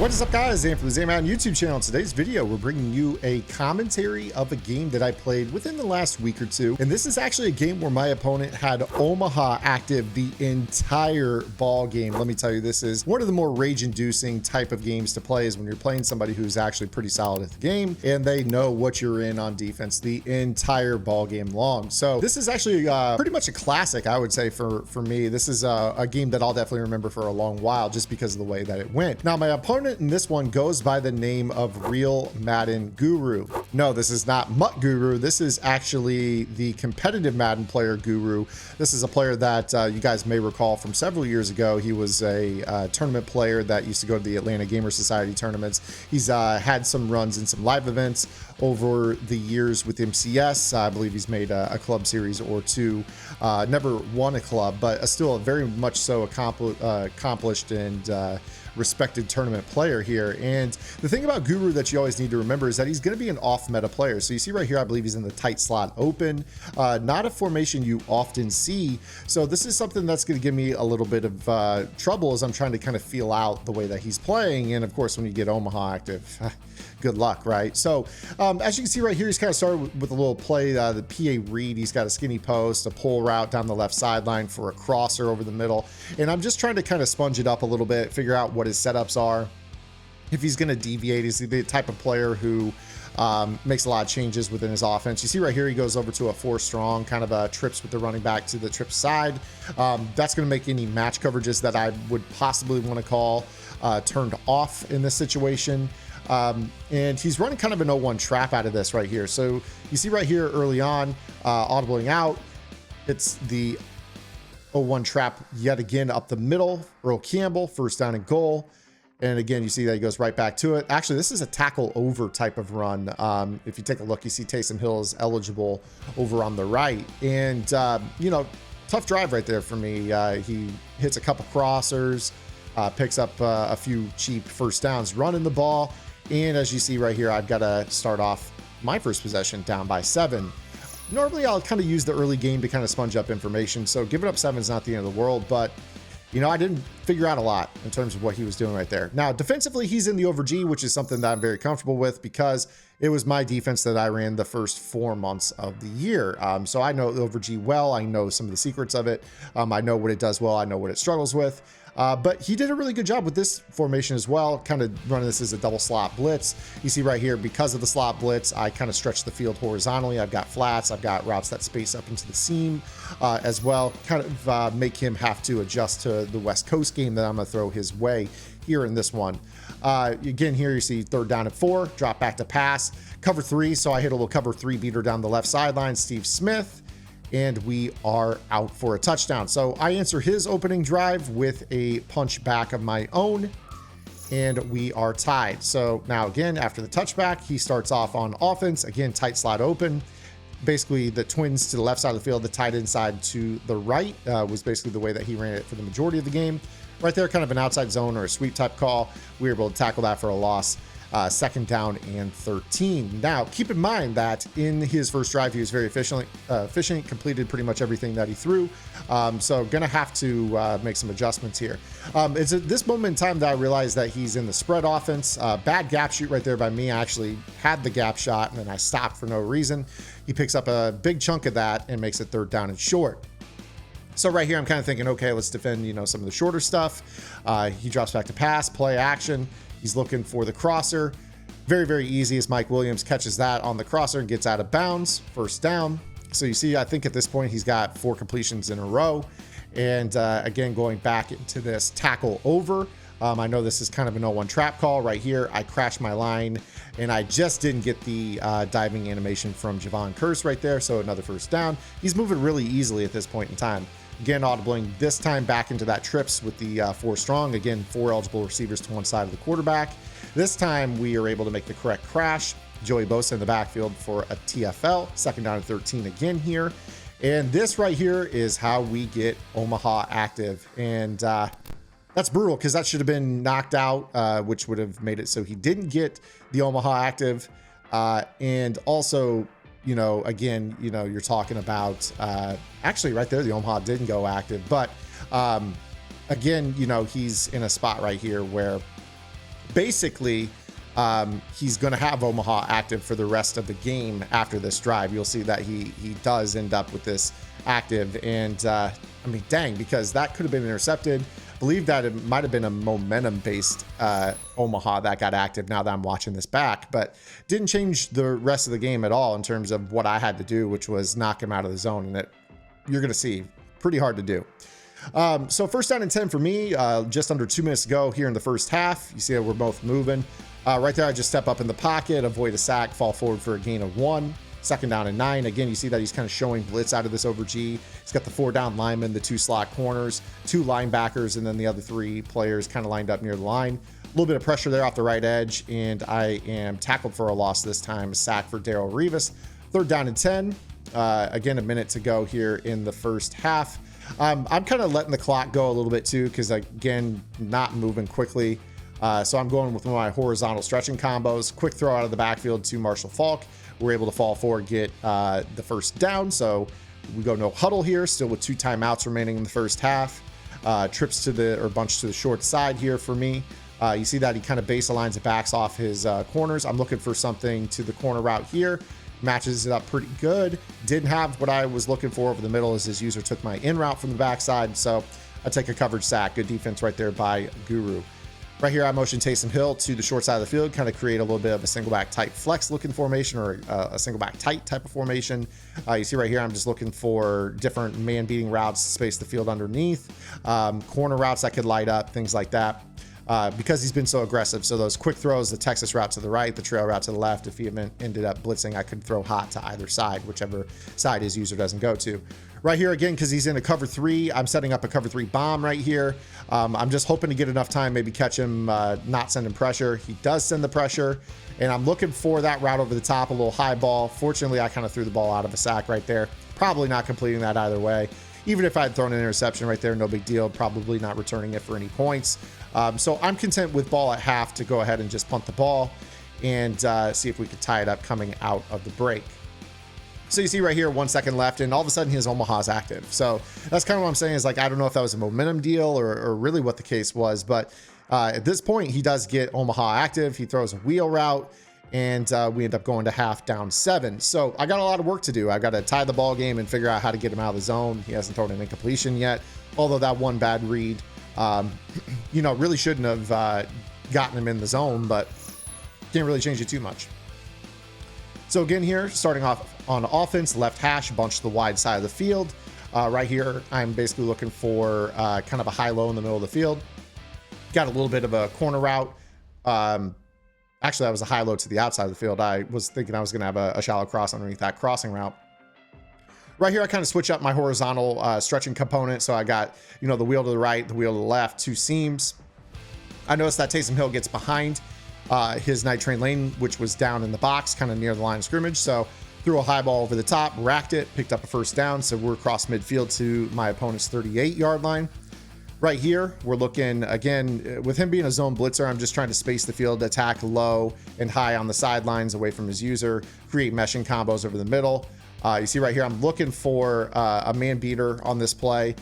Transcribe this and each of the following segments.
What is up, guys? Zan from the Madden YouTube channel. In today's video, we're bringing you a commentary of a game that I played within the last week or two. And this is actually a game where my opponent had OMAHA active the entire ball game. Let me tell you, this is one of the more rage-inducing type of games to play, is when you're playing somebody who's actually pretty solid at the game and they know what you're in on defense the entire ball game long. So this is actually pretty much a classic, I would say, for me. This is a game that I'll definitely remember for a long while just because of the way that it went. Now, my opponent in this one goes by the name of Real Madden Guru. No, this is not MUTGuru. This is actually the competitive Madden player Guru. This is a player that you guys may recall from several years ago. He was a tournament player that used to go to the Atlanta Gamer Society tournaments. He's had some runs in some live events over the years with MCS. I believe he's made a club series or two. Never won a club, but still a very much so accomplished and respected tournament player here. And the thing about Guru that you always need to remember is that he's going to be an off-meta player. So you see right here, I believe he's in the tight slot open, not a formation you often see. So this is something that's going to give me a little bit of trouble as I'm trying to kind of feel out the way that he's playing. And of course, when you get Omaha active, good luck, right? So as you can see right here, he's kind of started with a little play, the PA read. He's got a skinny post, a pull route down the left sideline for a crosser over the middle. And I'm just trying to kind of sponge it up a little bit, figure out what his setups are. If he's going to deviate, is he the type of player who makes a lot of changes within his offense? You see right here, he goes over to a 4 strong, kind of trips with the running back to the trip side. That's going to make any match coverages that I would possibly want to call turned off in this situation. And he's running kind of an 0-1 trap out of this right here. So you see right here early on, audibling out, it's the 0-1 trap yet again up the middle. Earl Campbell, first down and goal. And again, you see that he goes right back to it. Actually, this is a tackle over type of run. If you take a look, you see Taysom Hill is eligible over on the right. And, you know, tough drive right there for me. He hits a couple crossers, picks up a few cheap first downs, running the ball. And as you see right here, I've got to start off my first possession down by 7. Normally, I'll kind of use the early game to kind of sponge up information. So giving up 7 is not the end of the world, but you know, I didn't figure out a lot in terms of what he was doing right there. Now, defensively, he's in the over G, which is something that I'm very comfortable with because it was my defense that I ran the first 4 months of the year. So I know the over G well. I know some of the secrets of it. I know what it does well. I know what it struggles with. But he did a really good job with this formation as well, kind of running this as a double slot blitz. You see right here, because of the slot blitz, I kind of stretch the field horizontally. I've got flats, I've got routes that space up into the seam as well, kind of make him have to adjust to the West Coast game that I'm going to throw his way here in this one. Again, here you see 3rd down and 4, drop back to pass, cover 3. So I hit a little cover 3 beater down the left sideline, Steve Smith, and we are out for a touchdown. So I answer his opening drive with a punch back of my own, and we are tied. So now again, after the touchback, he starts off on offense. Again, tight slot open. Basically, the twins to the left side of the field, the tight end side to the right was basically the way that he ran it for the majority of the game. Right there, kind of an outside zone or a sweep type call. We were able to tackle that for a loss. 2nd down and 13. Now, keep in mind that in his first drive, he was very efficient, completed pretty much everything that he threw. So gonna have to make some adjustments here. It's at this moment in time that I realized that he's in the spread offense. Bad gap shoot right there by me. I actually had the gap shot and then I stopped for no reason. He picks up a big chunk of that and makes it 3rd down and short. So right here, I'm kind of thinking, okay, let's defend, you know, some of the shorter stuff. He drops back to pass, play action. He's looking for the crosser. Very, very easy as Mike Williams catches that on the crosser and gets out of bounds. 1st down. So you see, I think at this point, he's got 4 completions in a row. And again, going back into this tackle over. I know this is kind of an 0-1 trap call right here. I crashed my line and I just didn't get the diving animation from Javon Curse right there. So another 1st down. He's moving really easily at this point in time. Again, audibling this time back into that trips with the 4 strong. Again, 4 eligible receivers to one side of the quarterback. This time we are able to make the correct crash. Joey Bosa in the backfield for a TFL. 2nd down and 13 again here. And this right here is how we get Omaha active. And that's brutal because that should have been knocked out, which would have made it so he didn't get the Omaha active. And also, you know, again, you know, you're talking about actually right there, the Omaha didn't go active, but again, you know, he's in a spot right here where basically, he's going to have Omaha active for the rest of the game after this drive. You'll see that he does end up with this active, and I mean, dang, because that could have been intercepted. I believe that it might have been a momentum-based Omaha that got active now that I'm watching this back, but didn't change the rest of the game at all in terms of what I had to do, which was knock him out of the zone, and you're going to see pretty hard to do. So first down and 10 for me, just under 2 minutes to go here in the first half. You see that we're both moving. Right there, I just step up in the pocket, avoid a sack, fall forward for a gain of 1. Second down and 9. Again, you see that he's kind of showing blitz out of this over G. He's got the 4 down linemen, the 2 slot corners, 2 linebackers, and then the other 3 players kind of lined up near the line. A little bit of pressure there off the right edge, and I am tackled for a loss this time. A sack for Darrell Rivas. Third down and 10. Again, a minute to go here in the first half. I'm kind of letting the clock go a little bit too, because again, not moving quickly. So I'm going with one of my horizontal stretching combos. Quick throw out of the backfield to Marshall Faulk. We're able to fall forward, get the first down. So we go no huddle here, still with 2 timeouts remaining in the first half. Trips to bunch to the short side here for me. You see that he kind of base aligns it, backs off his corners. I'm looking for something to the corner route here. Matches it up pretty good. Didn't have what I was looking for over the middle as his user took my in route from the backside. So I take a coverage sack. Good defense right there by Guru. Right here, I motion Taysom Hill to the short side of the field, kind of create a little bit of a single back tight flex looking formation, or a single back tight type of formation. You see right here, I'm just looking for different man beating routes to space the field underneath, corner routes that could light up, things like that. Because he's been so aggressive. So those quick throws, the Texas route to the right, the trail route to the left, if he ended up blitzing, I could throw hot to either side, whichever side his user doesn't go to. Right here, again, because he's in a cover 3, I'm setting up a cover 3 bomb right here. I'm just hoping to get enough time, maybe catch him not sending pressure. He does send the pressure, and I'm looking for that route over the top, a little high ball. Fortunately, I kind of threw the ball out of a sack right there. Probably not completing that either way. Even if I had thrown an interception right there, no big deal. Probably not returning it for any points. So I'm content with ball at half to go ahead and just punt the ball and see if we could tie it up coming out of the break. So you see right here, 1 second left, and all of a sudden his Omaha's active. So that's kind of what I'm saying is, like, I don't know if that was a momentum deal or really what the case was, but at this point he does get Omaha active. He throws a wheel route, and we end up going to half down 7. So I got a lot of work to do. I've got to tie the ball game and figure out how to get him out of the zone. He hasn't thrown an incompletion yet, although that one bad read, really shouldn't have gotten him in the zone, but can't really change it too much. So again here, starting off on offense, left hash, bunch to the wide side of the field. Right here, I'm basically looking for kind of a high-low in the middle of the field. Got a little bit of a corner route. Actually, that was a high-low to the outside of the field. I was thinking I was going to have a shallow cross underneath that crossing route. Right here, I kind of switch up my horizontal stretching component. So I got, the wheel to the right, the wheel to the left, 2 seams. I noticed that Taysom Hill gets behind his night train lane, which was down in the box, kind of near the line of scrimmage. So threw a high ball over the top, racked it, picked up a first down. So we're across midfield to my opponent's 38-yard line. Right here, we're looking, again, with him being a zone blitzer, I'm just trying to space the field, attack low and high on the sidelines away from his user, create meshing combos over the middle. You see right here, I'm looking for a man beater on this play.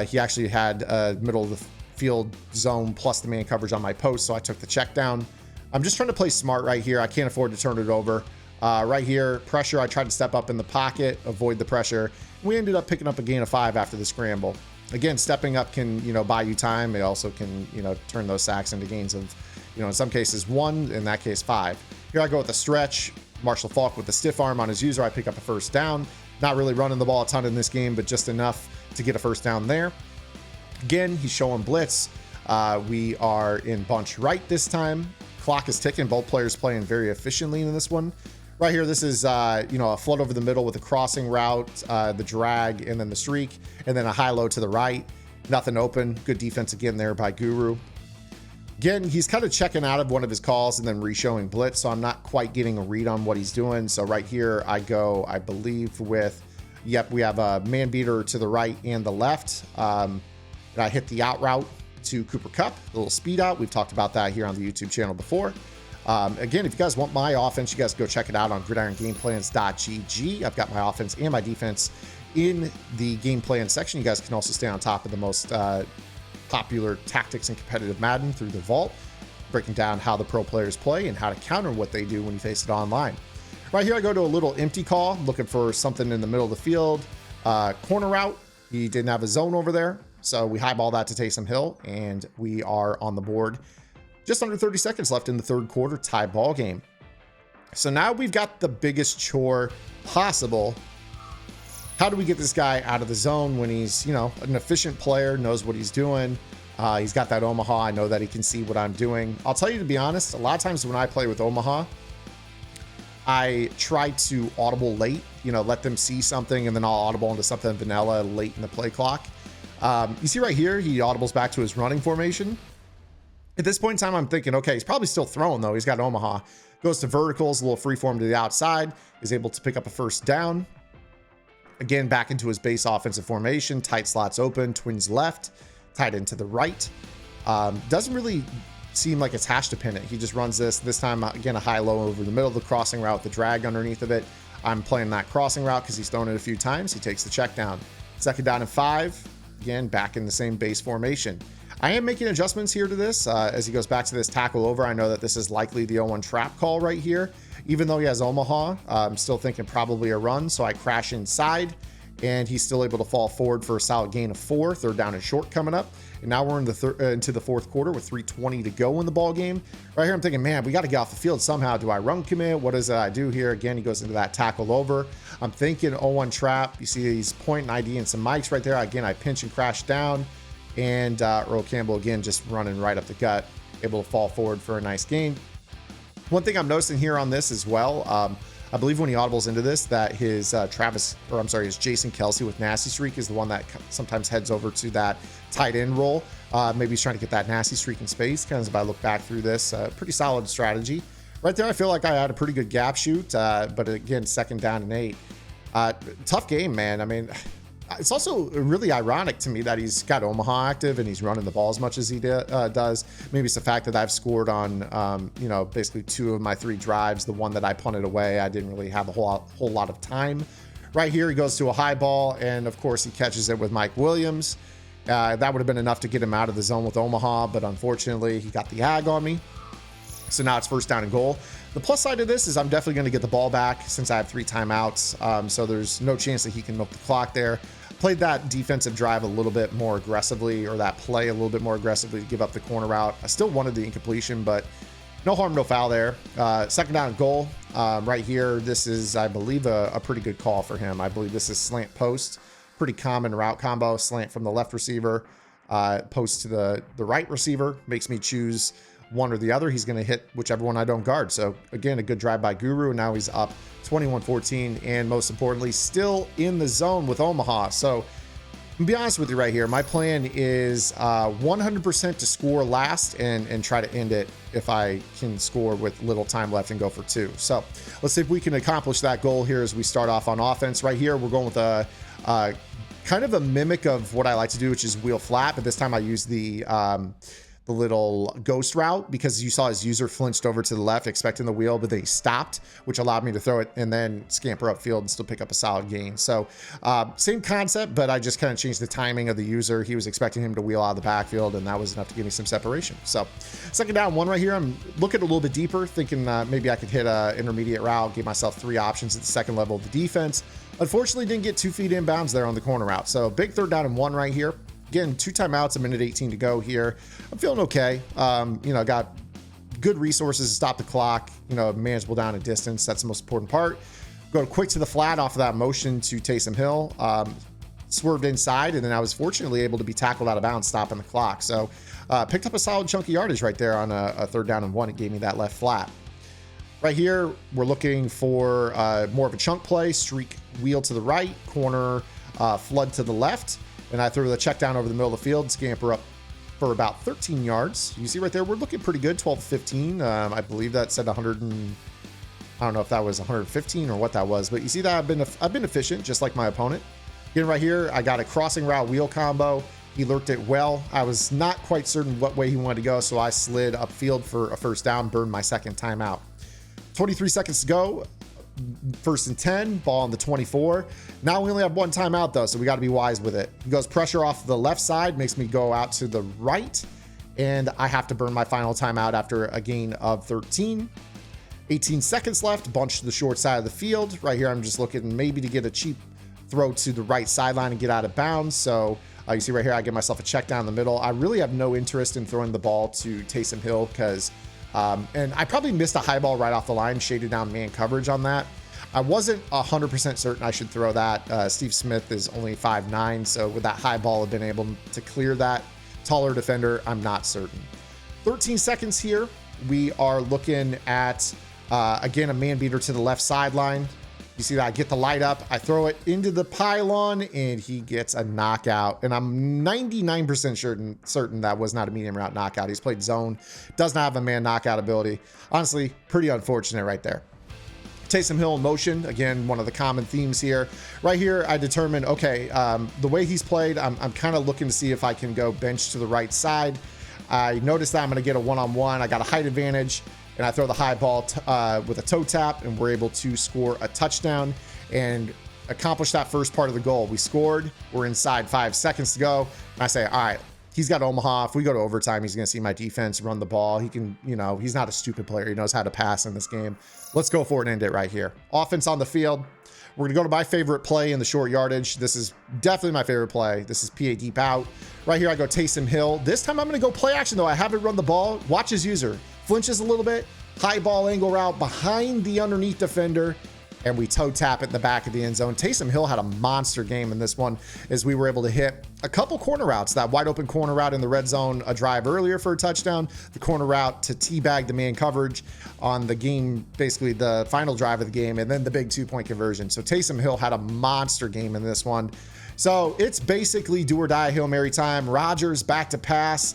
He actually had middle of the field zone plus the man coverage on my post, so I took the check down. I'm just trying to play smart right here. I can't afford to turn it over. Right here, pressure, I tried to step up in the pocket, avoid the pressure. We ended up picking up a gain of 5 after the scramble. Again, stepping up can, buy you time. It also can, turn those sacks into gains of, in some cases 1, in that case 5. Here I go with a stretch. Marshall Faulk with the stiff arm on his user. I pick up a first down. Not really running the ball a ton in this game, but just enough to get a first down there. Again, he's showing blitz. We are in bunch right this time. Clock is ticking. Both players playing very efficiently in this one. Right here, this is, a flood over the middle with a crossing route, the drag, and then the streak, and then a high-low to the right. Nothing open. Good defense again there by Guru. Again, he's kind of checking out of one of his calls and then re-showing blitz, so I'm not quite getting a read on what he's doing. So right here, I go, I believe, with, yep, we have a man beater to the right and the left. And I hit the out route to Cooper Kupp, a little speed out. We've talked about that here on the YouTube channel before. Again, if you guys want my offense, you guys go check it out on gridirongameplans.gg. I've got my offense and my defense in the game plan section. You guys can also stay on top of the most popular tactics in competitive Madden through the vault. breaking down how the pro players play and how to counter what they do when you face it online. Right here, I go to a little empty call, looking for something in the middle of the field. Corner route, he didn't have a zone over there, so we highball that to Taysom Hill, and we are on the board. Just under 30 seconds left in the third quarter, tie ball game. So now we've got the biggest chore possible. How do we get this guy out of the zone when he's, you know, an efficient player, knows what he's doing? He's got that Omaha. I know that he can see what I'm doing. I'll tell you, to be honest, a lot of times when I play with Omaha, I try to audible late, you know, let them see something, and then I'll audible into something vanilla late in the play clock. You see right here, he audibles back to his running formation. At this point in time, I'm thinking, okay, he's probably still throwing though. He's got Omaha. Goes to verticals, a little free form to the outside, is able to pick up a first down. Again, back into his base offensive formation, tight slots open, twins left, tight end to the right. Doesn't really seem like it's hash dependent. He just runs this time, again, a high-low over the middle of the crossing route, the drag underneath of it. I'm playing that crossing route because he's thrown it a few times. He takes the check down. Second down and 5, again, back in the same base formation. I am making adjustments here to this as he goes back to this tackle over. I know that this is likely the 0-1 trap call right here. Even though he has Omaha, I'm still thinking probably a run. So I crash inside, and he's still able to fall forward for a solid gain of 4. Third down and short coming up. And now we're in into the fourth quarter with 3:20 to go in the ball game. Right here, I'm thinking, man, we got to get off the field somehow. Do I run commit? What does I do here? Again, he goes into that tackle over. I'm thinking 0-1 trap. You see he's pointing ID and some mics right there. Again, I pinch and crash down. And Earl Campbell, again, just running right up the gut, able to fall forward for a nice gain. One thing I'm noticing here on this as well, I believe when he audibles into this, that his his Jason Kelsey with Nasty Streak is the one that sometimes heads over to that tight end role. Maybe he's trying to get that Nasty Streak in space. Kind of, if I look back through this, pretty solid strategy. Right there, I feel like I had a pretty good gap shoot, but again, second down and 8. Tough game, man. I mean, it's also really ironic to me that he's got Omaha active and he's running the ball as much as he does. Maybe it's the fact that I've scored on, you know, basically 2 of my 3 drives. The one that I punted away, I didn't really have a whole lot of time. Right here, he goes to a high ball, and of course he catches it with Mike Williams. That would have been enough to get him out of the zone with Omaha, but unfortunately he got the ag on me. So now it's first down and goal. The plus side of this is I'm definitely going to get the ball back since I have 3 timeouts. So there's no chance that he can milk the clock there. Played that defensive drive a little bit more aggressively, or that play a little bit more aggressively to give up the corner route. I still wanted the incompletion, but no harm, no foul there. Second down and goal right here. This is, I believe, a pretty good call for him. I believe this is slant post. Pretty common route combo. Slant from the left receiver, post to the right receiver. Makes me choose one or the other. He's going to hit whichever one I don't guard. So again, a good drive by Guru. Now he's up 21-14, and most importantly, still in the zone with Omaha. So to be honest with you right here, my plan is 100% to score last and try to end it if I can score with little time left and go for 2. So let's see if we can accomplish that goal here as we start off on offense. Right here, we're going with a kind of a mimic of what I like to do, which is wheel flat, but this time I use the little ghost route, because you saw his user flinched over to the left expecting the wheel, but then he stopped, which allowed me to throw it and then scamper upfield and still pick up a solid gain. So same concept, but I just kind of changed the timing of the user. He was expecting him to wheel out of the backfield, and that was enough to give me some separation. So second down 1 right here. I'm looking a little bit deeper, thinking maybe I could hit an intermediate route, give myself 3 options at the second level of the defense. Unfortunately, didn't get 2 feet inbounds there on the corner route. So big third down and 1 right here. Again, 2 timeouts, a minute 18 to go here. I'm feeling okay. You know, got good resources to stop the clock, you know, manageable down and distance. That's the most important part. Go quick to the flat off of that motion to Taysom Hill. Swerved inside, and then I was fortunately able to be tackled out of bounds, stopping the clock. So picked up a solid chunk of yardage right there on a third down and 1. It gave me that left flat. Right here, we're looking for more of a chunk play, streak wheel to the right, corner flood to the left. And I threw the check down over the middle of the field, scamper up for about 13 yards. You see right there, we're looking pretty good, 12-15. I believe that said 100 and I don't know if that was 115 or what that was, but you see that I've been efficient, just like my opponent. Again, right here, I got a crossing route wheel combo. He lurked it well. I was not quite certain what way he wanted to go, so I slid upfield for a first down, burned my second timeout. 23 seconds to go. First and 10, ball on the 24. Now we only have 1 timeout though, so we got to be wise with it. He goes pressure off the left side, makes me go out to the right, and I have to burn my final timeout after a gain of 13. 18 seconds left, bunch to the short side of the field. Right here, I'm just looking maybe to get a cheap throw to the right sideline and get out of bounds. So you see right here, I get myself a check down the middle. I really have no interest in throwing the ball to Taysom Hill because, and I probably missed a high ball right off the line, shaded down man coverage on that. I wasn't 100% certain I should throw that. Steve Smith is only 5'9", so would that high ball have been able to clear that taller defender? I'm not certain. 13 seconds here. We are looking at, again, a man beater to the left sideline. You see that? I get the light up, I throw it into the pylon, and he gets a knockout. And I'm 99% certain that was not a medium route knockout. He's played zone, does not have a man knockout ability. Honestly, pretty unfortunate right there. Taysom Hill in motion, again, one of the common themes here. Right here, I determined, okay, the way he's played, I'm kind of looking to see if I can go bench to the right side. I noticed that I'm going to get a one-on-one. I got a height advantage, and I throw the high ball with a toe tap, and we're able to score a touchdown and accomplish that first part of the goal. We scored. We're inside 5 seconds to go. And I say, all right, he's got Omaha. If we go to overtime, he's going to see my defense run the ball. He can, you know, he's not a stupid player. He knows how to pass in this game. Let's go for it and end it right here. Offense on the field. We're going to go to my favorite play in the short yardage. This is definitely my favorite play. This is PA deep out. Right here, I go Taysom Hill. This time I'm going to go play action, though. I haven't run the ball. Watch his user. Flinches a little bit. High ball angle route behind the underneath defender, and we toe tap it in the back of the end zone. Taysom Hill had a monster game in this one as we were able to hit a couple corner routes. That wide open corner route in the red zone, a drive earlier for a touchdown. The corner route to teabag the man coverage on the game, basically the final drive of the game, and then the big 2-point conversion. So Taysom Hill had a monster game in this one. So it's basically do or die Hail Mary time. Rodgers back to pass.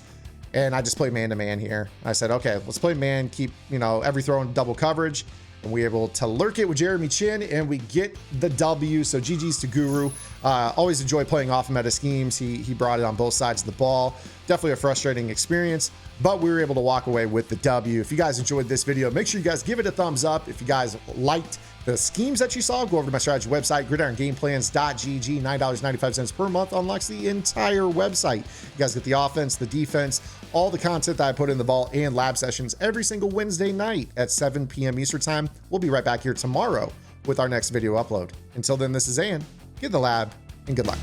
And I just play man-to-man here. I said, okay, let's play man, keep, you know, every throw in double coverage. And we're able to lurk it with Jeremy Chin, and we get the W. So GG's to Guru. Always enjoy playing off meta schemes. He brought it on both sides of the ball. Definitely a frustrating experience, but we were able to walk away with the W. If you guys enjoyed this video, make sure you guys give it a thumbs up. If you guys liked the schemes that you saw, go over to my strategy website, gridirongameplans.gg. $9.95 per month unlocks the entire website. You guys get the offense, the defense, all the content that I put in the vault, and lab sessions every single Wednesday night at 7 p.m. Eastern time. We'll be right back here tomorrow with our next video upload. Until then, this is Ian. Get in the lab, and good luck.